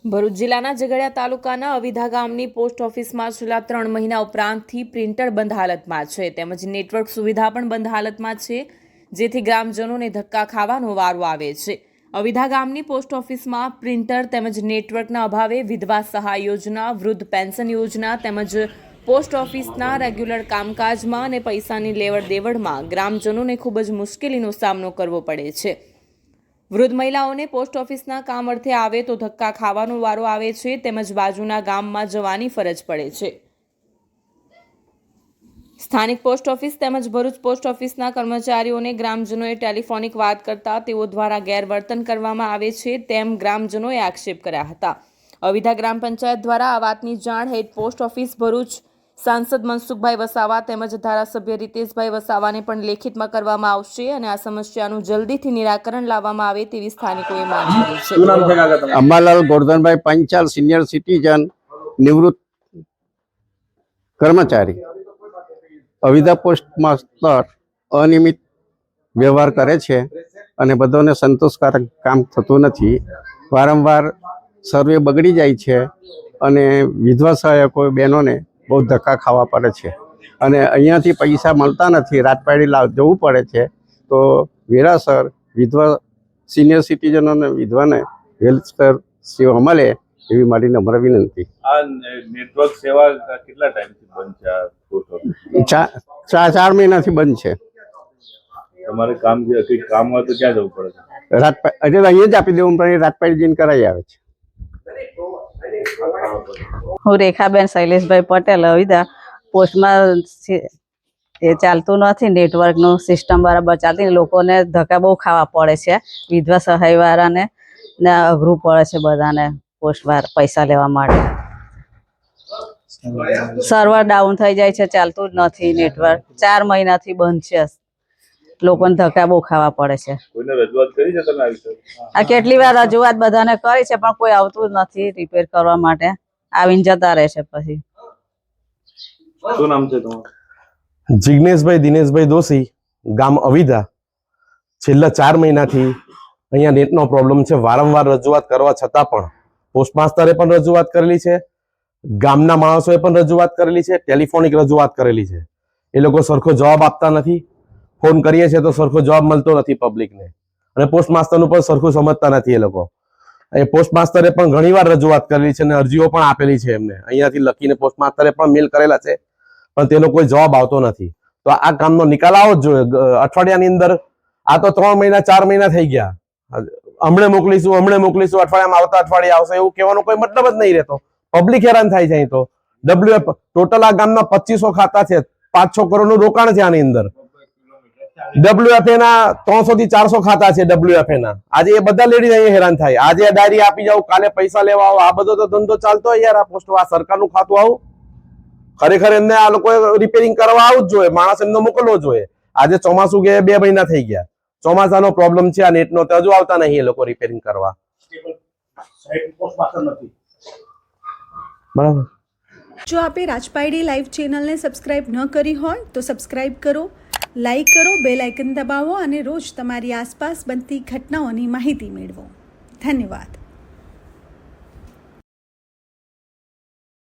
ભરૂચ જિલ્લાના ઝઘડિયા તાલુકાના અવિધા ગામની પોસ્ટ ઓફિસમાં છેલ્લા 3 મહિના ઉપરાંતથી પ્રિન્ટર બંધ હાલતમાં છે તેમજ નેટવર્ક સુવિધા પણ બંધ હાલતમાં છે, જેથી ગ્રામજનોને ધક્કા ખાવાનો વારો આવે છે। અવિધા ગામની પોસ્ટ ઓફિસમાં પ્રિન્ટર તેમજ નેટવર્કના અભાવે વિધવા સહાય યોજના, વૃદ્ધ પેન્શન યોજના તેમજ પોસ્ટ ઓફિસના રેગ્યુલર કામકાજમાં અને પૈસાની લેવડ દેવડમાં ગ્રામજનોને ખૂબ જ મુશ્કેલીનો સામનો કરવો પડે છે। વૃદ્ધ મહિલાઓને પોસ્ટ ઓફિસના કામ અર્થે આવે તો ધક્કા ખાવાનો વારો આવે છે તેમજ બાજુના ગામમાં જવાની ફરજ પડે છે। સ્થાનિક પોસ્ટ ઓફિસ તેમજ ભરૂચ પોસ્ટ ઓફિસના કર્મચારીઓને ગ્રામજનોએ ટેલિફોનિક વાત કરતા તેઓ દ્વારા ગેરવર્તન કરવામાં આવે છે તેમ ગ્રામજનોએ આક્ષેપ કર્યા હતા। અવિધા ગ્રામ પંચાયત દ્વારા આ વાતની જાણ હેડ પોસ્ટ ઓફિસ ભરૂચ સાંસદ મનસુખભાઈ વસાવા તેમજ ધારાસભ્ય રીતેશભાઈ વસાવાને પણ લેખિતમાં કરવામાં આવશે અને આ સમસ્યાનું જલ્દીથી નિરાકરણ લાવવામાં આવે તેવી સ્થાનિકોએ માંગ કરી છે। અંબાલાલ ગોરધનભાઈ પંચાલ, સિનિયર સિટીઝન, નિવૃત્ત કર્મચારી। અવિધા પોસ્ટ માસ્ટર અનિયમિત વ્યવહાર કરે છે અને બધાને સંતોષકારક કામ થતું નથી। વારંવાર સર્વે બગડી જાય છે અને વિધવા સહાયકો બહેનોને બહુ ધક્કા ખાવા પડે છે અને અહીંયાથી પૈસા મળતા નથી, રાજપાડી જવું પડે છે। તો વેરાસર વિધવા સિનિયર સિટીઝનોને વિધવાને વેલફેર સેવા મળે એવી મારી નમ્ર વિનંતી। આ નેટવર્ક સેવા કેટલા ટાઈમથી બંધ છે? 4 મહિનાથી બંધ છે। તમારે કામ હોય તો ક્યાં જવું પડે છે? રાજપાડી અહીંયા જ આપી દેવું પણ રાજપાડી જઈને કરાવી આવે છે। હું રેખાબેન શૈલેષભાઈ પટેલ, અવિધા પોસ્ટમાં એ ચાલતું નથી, નેટવર્કનું સિસ્ટમ બરાબર ચાલતી, લોકોને ધક્કા બહુ ખાવા પડે છે। વિધવા સહાયવાળાને ને અઘરું પડે છે બધાને પોસ્ટ પૈસા લેવા માટે। સર્વર ડાઉન થઈ જાય છે, ચાલતું જ નથી નેટવર્ક। 4 મહિનાથી બંધ છે, લોકોને ધક્કા બહુ ખાવા પડે છે। કોઈને રજૂઆત કરી છે તમે? આ કેટલી વાર રજૂઆત બધાને કરી છે પણ કોઈ આવતું જ નથી રિપેર કરવા માટે, આવીને જતા રહે છે। પછી શું નામ છે તમારું? જિગ્નેશભાઈ દિનેશભાઈ દોશી, ગામ અવિધા। છેલ્લા 4 મહિનાથી અહીંયા નેટનો પ્રોબ્લેમ છે। વારંવાર રજૂઆત કરવા છતાં પણ પોસ્ટ માસ્ટરે પણ રજૂઆત કરેલી છે, ગામના માણસોએ પણ રજૂઆત કરેલી છે, ટેલિફોનિક રજૂઆત કરેલી છે। એ લોકો સરખો જવાબ આપતા નથી। ફોન કરીએ છીએ તો સરખો જવાબ મળતો નથી પબ્લિકને અને પોસ્ટ માસ્ટરનું પણ સરખું સમજતા નથી એ લોકો। એ પોસ્ટ માસ્ટરે પણ ઘણીવાર રજૂઆત કરેલી છે અને અરજીઓ પણ આપેલી છે એમને, અહીંયાથી લખીને પોસ્ટ માસ્ટરે પણ મેલ કરેલા છે પણ તેનો કોઈ જવાબ આવતો નથી। તો આ કામનો નિકાલ આવવો જ જોઈએ અઠવાડિયાની અંદર। આ તો 3 મહિના 4 મહિના થઈ ગયા, હમણાં મોકલીશું અઠવાડિયામાં આવતા અઠવાડિયે આવશે એવું કહેવાનો કોઈ મતલબ જ નહીં રહેતો। પબ્લિક હેરાન થાય છે। અહીં તો WF ટોટલ આ ગામના 2500 ખાતા છે, 5-6 કરોડનું રોકાણ છે આની અંદર। WFA ના 300 થી 400 ખાતા છે WFA ના। આજે એ બધા લેડીઝ અહીંયા હેરાન થાય। આજે ડાયરી આપી જાવ, કાલે પૈસા લેવા આવો, આ બધો તો ધંધો ચાલતો હોય યાર। આ પોસ્ટ આ સરકારનું ખાતું આવું ખરેખર એમને આ લોકોએ રિપેરિંગ કરવા આવવું જ જોઈએ, માણસ એમને મોકલવો જોઈએ। આજે ચોમાસું ગયા 2 મહિના થઈ ગયા, ચોમાસાનો પ્રોબ્લેમ છે આ નેટનો, તો હજુ આવતા નહીં એ લોકો રિપેરિંગ કરવા, બરાબર। જો આપે રાજપાડી લાઈવ ચેનલને સબસ્ક્રાઇબ ન કરી હોય તો સબસ્ક્રાઇબ કરો, લાઈક કરો, બેલ આઇકન દબાવો અને રોજ તમારી આસપાસ બનતી ઘટનાઓની માહિતી મેળવો। ધન્યવાદ।